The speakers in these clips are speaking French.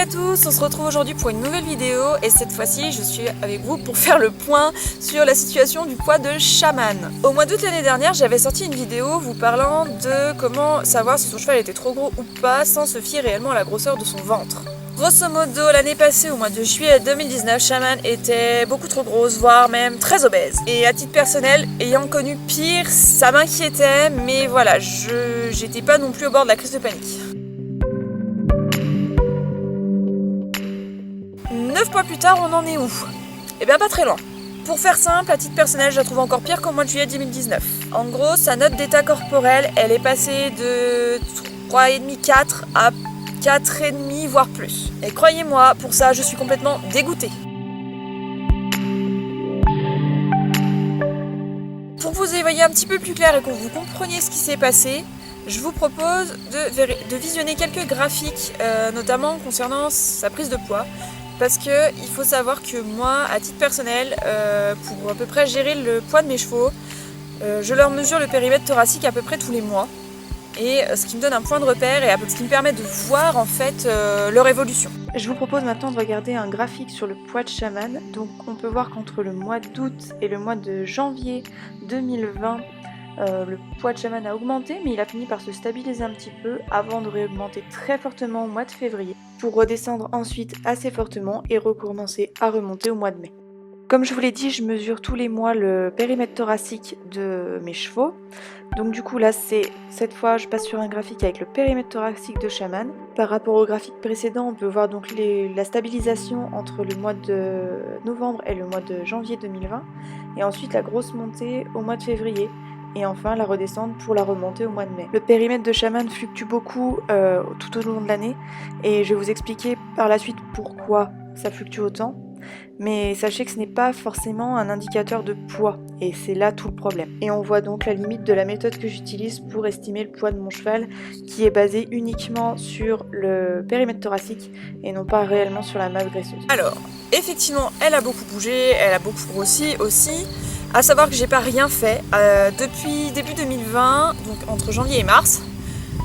tous, on se retrouve aujourd'hui pour une nouvelle vidéo et cette fois-ci je suis avec vous pour faire le point sur la situation du poids de Shaman. Au mois d'août l'année dernière j'avais sorti une vidéo vous parlant de comment savoir si son cheval était trop gros ou pas sans se fier réellement à la grosseur de son ventre. Grosso modo, l'année passée, au mois de juillet 2019, Shaman était beaucoup trop grosse, voire même très obèse. Et à titre personnel, ayant connu pire, ça m'inquiétait, mais voilà, j'étais pas non plus au bord de la crise de panique. 9 mois plus tard, on en est où? Eh bien pas très loin. Pour faire simple, à titre personnel, je la trouve encore pire qu'au mois de juillet 2019. En gros, sa note d'état corporel, elle est passée de 3,5-4 à 4,5 voire plus. Et croyez-moi, pour ça, je suis complètement dégoûtée. Pour que vous y voyez un petit peu plus clair et que vous compreniez ce qui s'est passé, je vous propose de visionner quelques graphiques, notamment concernant sa prise de poids. Parce que il faut savoir que moi, à titre personnel, pour à peu près gérer le poids de mes chevaux, je leur mesure le périmètre thoracique à peu près tous les mois. Et ce qui me donne un point de repère et ce qui me permet de voir en fait leur évolution. Je vous propose maintenant de regarder un graphique sur le poids de Shaman. Donc on peut voir qu'entre le mois d'août et le mois de janvier 2020, le poids de Shaman a augmenté, mais il a fini par se stabiliser un petit peu avant de réaugmenter très fortement au mois de février, pour redescendre ensuite assez fortement et recommencer à remonter au mois de mai. Comme je vous l'ai dit, je mesure tous les mois le périmètre thoracique de mes chevaux. Donc du coup là, cette fois je passe sur un graphique avec le périmètre thoracique de Shaman. Par rapport au graphique précédent, on peut voir donc la stabilisation entre le mois de novembre et le mois de janvier 2020. Et ensuite la grosse montée au mois de février. Et enfin la redescente pour la remontée au mois de mai. Le périmètre de Shaman fluctue beaucoup tout au long de l'année. Et je vais vous expliquer par la suite pourquoi ça fluctue autant. Mais sachez que ce n'est pas forcément un indicateur de poids, et c'est là tout le problème. Et on voit donc la limite de la méthode que j'utilise pour estimer le poids de mon cheval, qui est basée uniquement sur le périmètre thoracique et non pas réellement sur la masse graisseuse. Alors, effectivement, elle a beaucoup bougé, elle a beaucoup grossi aussi. À savoir que j'ai pas rien fait depuis début 2020, donc entre janvier et mars.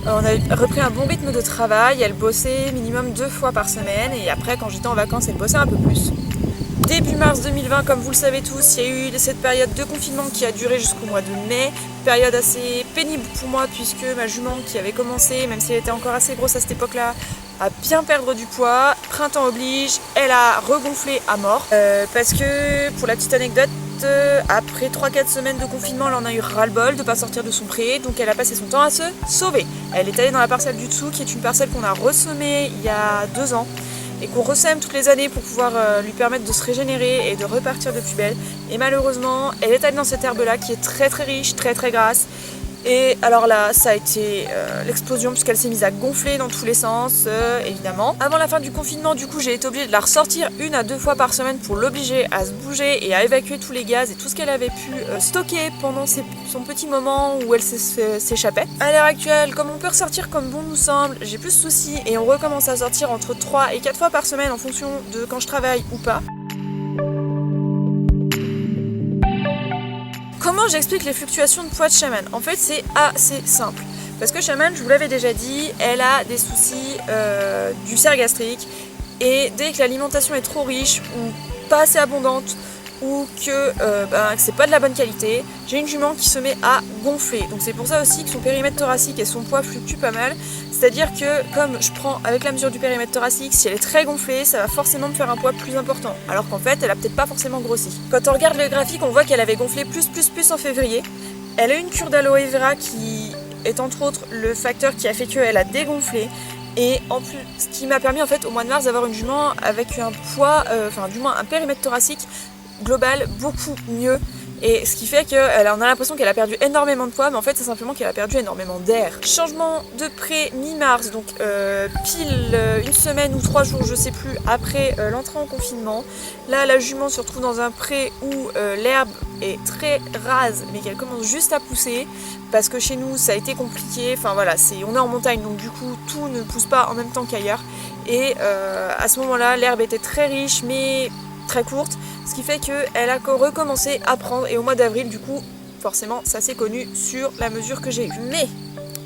On a repris un bon rythme de travail, elle bossait minimum 2 fois par semaine et après quand j'étais en vacances elle bossait un peu plus. Début mars 2020, comme vous le savez tous, il y a eu cette période de confinement qui a duré jusqu'au mois de mai. Période assez pénible pour moi puisque ma jument qui avait commencé, même si elle était encore assez grosse à cette époque-là, à bien perdre du poids. Printemps oblige, elle a regonflé à mort. Parce que, pour la petite anecdote, après 3-4 semaines de confinement, elle en a eu ras-le-bol de ne pas sortir de son pré, donc elle a passé son temps à se sauver. Elle est allée dans la parcelle du dessous, qui est une parcelle qu'on a ressemée il y a 2 ans, et qu'on ressème toutes les années pour pouvoir lui permettre de se régénérer et de repartir de plus belle. Et malheureusement, elle est allée dans cette herbe-là qui est très très riche, très très grasse. Et alors là, ça a été l'explosion puisqu'elle s'est mise à gonfler dans tous les sens, évidemment. Avant la fin du confinement, du coup, j'ai été obligée de la ressortir 1 à 2 fois par semaine pour l'obliger à se bouger et à évacuer tous les gaz et tout ce qu'elle avait pu stocker pendant son petit moment où elle s'échappait. À l'heure actuelle, comme on peut ressortir comme bon nous semble, j'ai plus de soucis et on recommence à sortir entre 3 et 4 fois par semaine en fonction de quand je travaille ou pas. Comment j'explique les fluctuations de poids de Shaman? En fait, c'est assez simple. Parce que Shaman, je vous l'avais déjà dit, elle a des soucis d'ulcère gastrique. Et dès que l'alimentation est trop riche ou pas assez abondante ou que c'est pas de la bonne qualité, j'ai une jument qui se met à gonfler. Donc c'est pour ça aussi que son périmètre thoracique et son poids fluctuent pas mal. C'est-à-dire que comme je prends avec la mesure du périmètre thoracique, si elle est très gonflée, ça va forcément me faire un poids plus important. Alors qu'en fait, elle a peut-être pas forcément grossi. Quand on regarde le graphique, on voit qu'elle avait gonflé plus en février. Elle a eu une cure d'aloe vera qui est entre autres le facteur qui a fait qu'elle a dégonflé. Et en plus, ce qui m'a permis en fait au mois de mars d'avoir une jument avec un poids, du moins un périmètre thoracique global beaucoup mieux. Et ce qui fait qu'on a l'impression qu'elle a perdu énormément de poids, mais en fait c'est simplement qu'elle a perdu énormément d'air. Changement de pré mi-mars, donc pile 1 semaine ou 3 jours, je sais plus, après l'entrée en confinement. Là la jument se retrouve dans un pré où l'herbe est très rase, mais qu'elle commence juste à pousser, parce que chez nous ça a été compliqué, enfin voilà, on est en montagne, donc du coup tout ne pousse pas en même temps qu'ailleurs. Et à ce moment-là, l'herbe était très riche, mais très courte, ce qui fait qu'elle a recommencé à prendre et au mois d'avril du coup forcément ça s'est connu sur la mesure que j'ai eue. Mais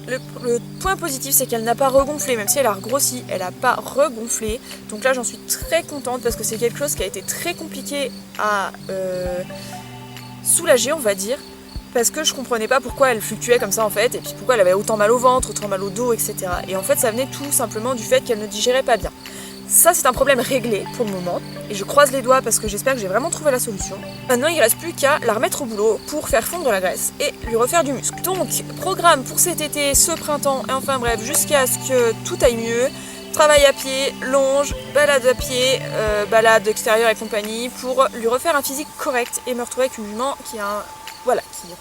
Le point positif, c'est qu'elle n'a pas regonflé, même si elle a regrossi, elle n'a pas regonflé. Donc là, j'en suis très contente parce que c'est quelque chose qui a été très compliqué à soulager, on va dire. Parce que je comprenais pas pourquoi elle fluctuait comme ça en fait, et puis pourquoi elle avait autant mal au ventre, autant mal au dos, etc. Et en fait, ça venait tout simplement du fait qu'elle ne digérait pas bien. Ça, c'est un problème réglé pour le moment, et je croise les doigts parce que j'espère que j'ai vraiment trouvé la solution. Maintenant, il ne reste plus qu'à la remettre au boulot pour faire fondre la graisse et lui refaire du muscle. Donc, programme pour cet été, ce printemps, et enfin bref, jusqu'à ce que tout aille mieux. Travail à pied, longe, balade à pied, balade extérieure et compagnie, pour lui refaire un physique correct et me retrouver avec une jument qui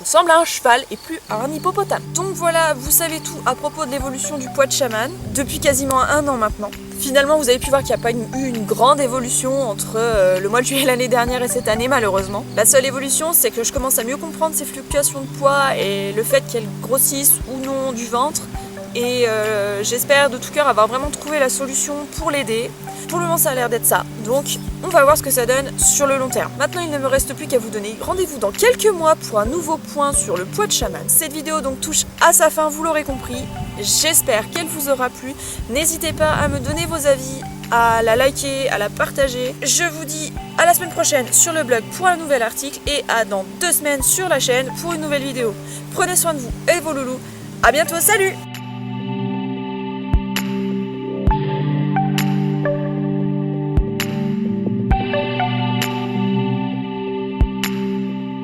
ressemble à un cheval et plus à un hippopotame. Donc voilà, vous savez tout à propos de l'évolution du poids de chaman depuis quasiment 1 an maintenant. Finalement, vous avez pu voir qu'il n'y a pas eu une grande évolution entre le mois de juillet l'année dernière et cette année, malheureusement. La seule évolution, c'est que je commence à mieux comprendre ces fluctuations de poids et le fait qu'elles grossissent ou non du ventre. Et j'espère de tout cœur avoir vraiment trouvé la solution pour l'aider. Pour le moment, ça a l'air d'être ça. Donc, on va voir ce que ça donne sur le long terme. Maintenant, il ne me reste plus qu'à vous donner rendez-vous dans quelques mois pour un nouveau point sur le poids de chaman. Cette vidéo donc touche à sa fin, vous l'aurez compris. J'espère qu'elle vous aura plu. N'hésitez pas à me donner vos avis, à la liker, à la partager. Je vous dis à la semaine prochaine sur le blog pour un nouvel article et à dans 2 semaines sur la chaîne pour une nouvelle vidéo. Prenez soin de vous et vos loulous. À bientôt, salut!